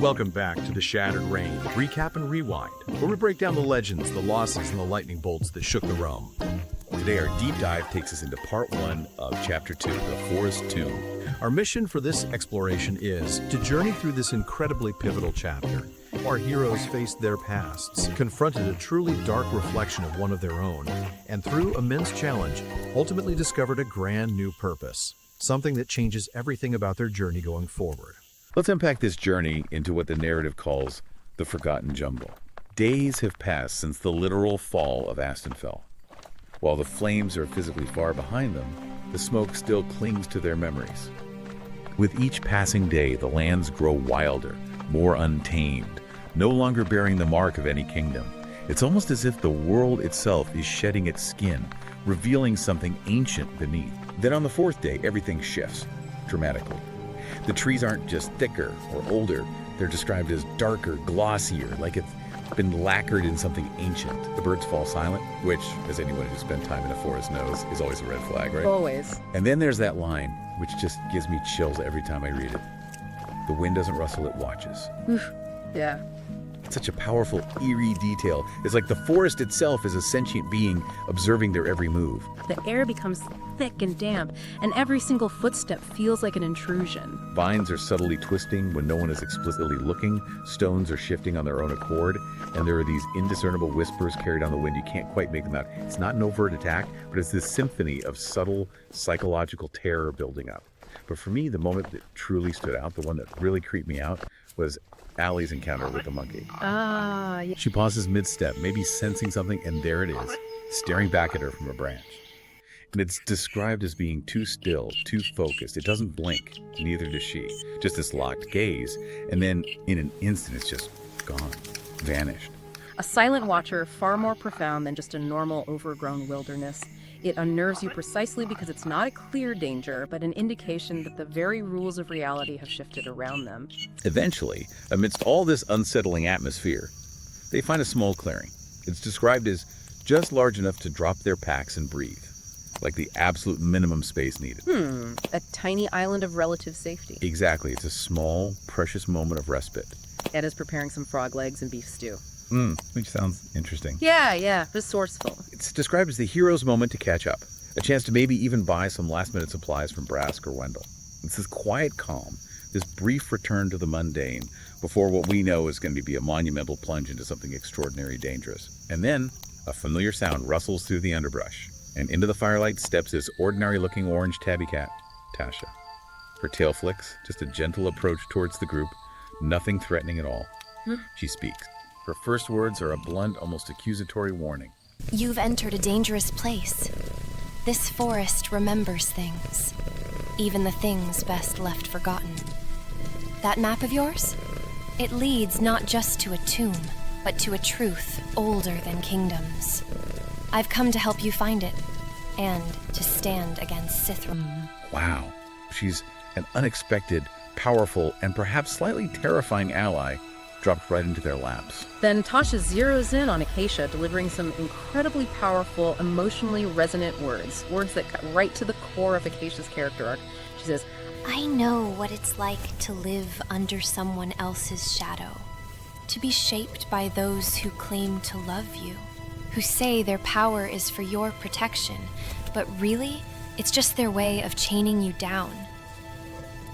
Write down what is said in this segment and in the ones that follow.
Welcome back to the Shattered Rain, Recap and Rewind, where we break down the legends, the losses, and the lightning bolts that shook the realm. Today our deep dive takes us into part 1 of chapter 2, The Forest Tomb. Our mission for this exploration is to journey through this incredibly pivotal chapter. Our heroes faced their pasts, confronted a truly dark reflection of one of their own, and through immense challenge, ultimately discovered a grand new purpose, something that changes everything about their journey going forward. Let's unpack this journey into what the narrative calls the Forgotten Jumble. Days have passed since the literal fall of Astonfel. While the flames are physically far behind them, the smoke still clings to their memories. With each passing day, the lands grow wilder, more untamed, no longer bearing the mark of any kingdom. It's almost as if the world itself is shedding its skin, revealing something ancient beneath. Then on the 4th day, everything shifts dramatically. The trees aren't just thicker or older, they're described as darker, glossier, like it's been lacquered in something ancient. The birds fall silent, which, as anyone who's spent time in a forest knows, is always a red flag, right? Always. And then there's that line, which just gives me chills every time I read it. The wind doesn't rustle, it watches. Yeah. It's such a powerful, eerie detail. It's like the forest itself is a sentient being observing their every move. The air becomes thick and damp, and every single footstep feels like an intrusion. Vines are subtly twisting when no one is explicitly looking, stones are shifting on their own accord, and there are these indiscernible whispers carried on the wind. You can't quite make them out. It's not an overt attack, but it's this symphony of subtle psychological terror building up. But for me, the moment that truly stood out, the one that really creeped me out, was Allie's encounter with the monkey. Yeah. She pauses mid-step, maybe sensing something, and there it is, staring back at her from a branch. And it's described as being too still, too focused. It doesn't blink, neither does she. Just this locked gaze, and then in an instant it's just gone, vanished. A silent watcher, far more profound than just a normal overgrown wilderness. It unnerves you precisely because it's not a clear danger, but an indication that the very rules of reality have shifted around them. Eventually, amidst all this unsettling atmosphere, they find a small clearing. It's described as just large enough to drop their packs and breathe, like the absolute minimum space needed. A tiny island of relative safety. Exactly. It's a small, precious moment of respite. Ed is preparing some frog legs and beef stew. Which sounds interesting. Yeah, resourceful. It's described as the hero's moment to catch up, a chance to maybe even buy some last-minute supplies from Brask or Wendell. It's this quiet calm, this brief return to the mundane, before what we know is going to be a monumental plunge into something extraordinary dangerous. And then, a familiar sound rustles through the underbrush, and into the firelight steps this ordinary-looking orange tabby cat, Tasha. Her tail flicks, just a gentle approach towards the group, nothing threatening at all. She speaks. Her first words are a blunt, almost accusatory warning. You've entered a dangerous place. This forest remembers things, even the things best left forgotten. That map of yours? It leads not just to a tomb, but to a truth older than kingdoms. I've come to help you find it, and to stand against Sithra. Wow. She's an unexpected, powerful, and perhaps slightly terrifying ally dropped right into their laps. Then Tasha zeroes in on Acacia, delivering some incredibly powerful, emotionally resonant words that cut right to the core of Acacia's character arc. She says, I know what it's like to live under someone else's shadow, to be shaped by those who claim to love you, who say their power is for your protection, but really, it's just their way of chaining you down.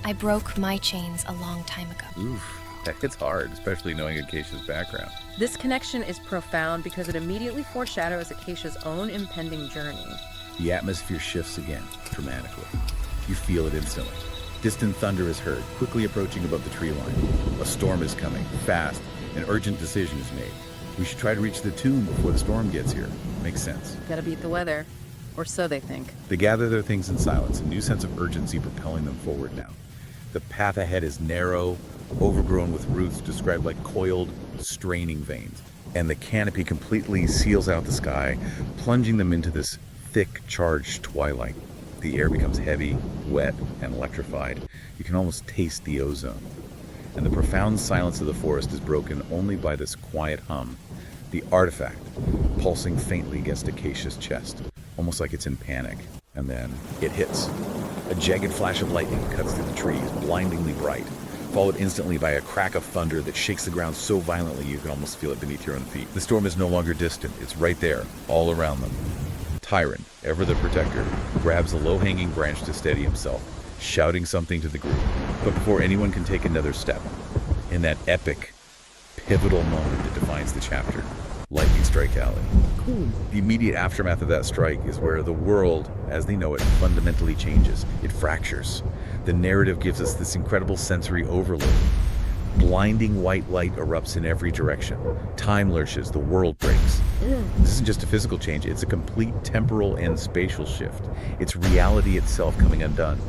I broke my chains a long time ago. Oof. That hits hard, especially knowing Acacia's background. This connection is profound because it immediately foreshadows Acacia's own impending journey. The atmosphere shifts again, dramatically. You feel it instantly. Distant thunder is heard, quickly approaching above the tree line. A storm is coming, fast. An urgent decision is made. We should try to reach the tomb before the storm gets here. Makes sense. Gotta beat the weather. Or so they think. They gather their things in silence, a new sense of urgency propelling them forward now. The path ahead is narrow, overgrown with roots described like coiled, straining veins. And the canopy completely seals out the sky, plunging them into this thick, charged twilight. The air becomes heavy, wet, and electrified. You can almost taste the ozone. And the profound silence of the forest is broken only by this quiet hum, the artifact pulsing faintly against Acacia's chest, almost like it's in panic. And then it hits. A jagged flash of lightning cuts through the trees, blindingly bright. followed instantly by a crack of thunder that shakes the ground so violently you can almost feel it beneath your own feet. The storm is no longer distant. It's right there, all around them. Tyron, ever the protector, grabs a low-hanging branch to steady himself, shouting something to the group. But before anyone can take another step, in that epic, pivotal moment that defines the chapter, lightning strike Alley. The immediate aftermath of that strike is where the world, as they know it, fundamentally changes. It fractures. The narrative gives us this incredible sensory overload. Blinding white light erupts in every direction. Time lurches, the world breaks. This isn't just a physical change, it's a complete temporal and spatial shift. It's reality itself coming undone.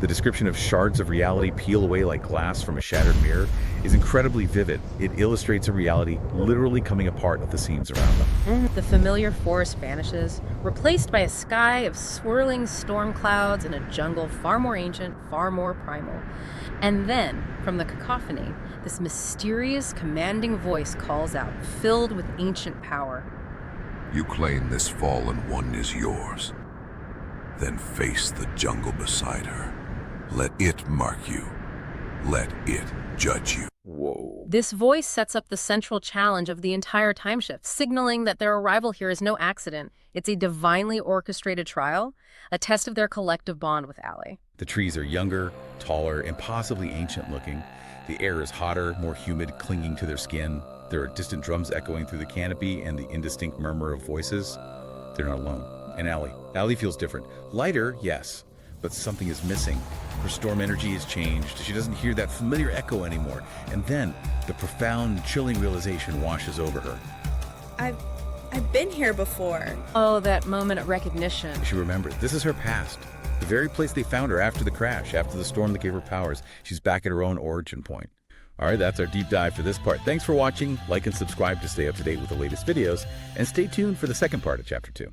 The description of shards of reality peel away like glass from a shattered mirror is incredibly vivid. It illustrates a reality literally coming apart at the seams around them. The familiar forest vanishes, replaced by a sky of swirling storm clouds and a jungle far more ancient, far more primal. And then, from the cacophony, this mysterious, commanding voice calls out, filled with ancient power. You claim this fallen one is yours. Then face the jungle beside her. Let it mark you. Let it judge you. Whoa. This voice sets up the central challenge of the entire time shift, signaling that their arrival here is no accident. It's a divinely orchestrated trial, a test of their collective bond with Allie. The trees are younger, taller, and possibly ancient looking. The air is hotter, more humid, clinging to their skin. There are distant drums echoing through the canopy and the indistinct murmur of voices. They're not alone. And Allie feels different. Lighter, yes, but something is missing. Her storm energy has changed. She doesn't hear that familiar echo anymore. And then the profound, chilling realization washes over her. I've been here before. Oh, that moment of recognition. She remembers. This is her past. The very place they found her after the crash, after the storm that gave her powers. She's back at her own origin point. All right, that's our deep dive for this part. Thanks for watching. Like and subscribe to stay up to date with the latest videos. And stay tuned for the second part of Chapter 2.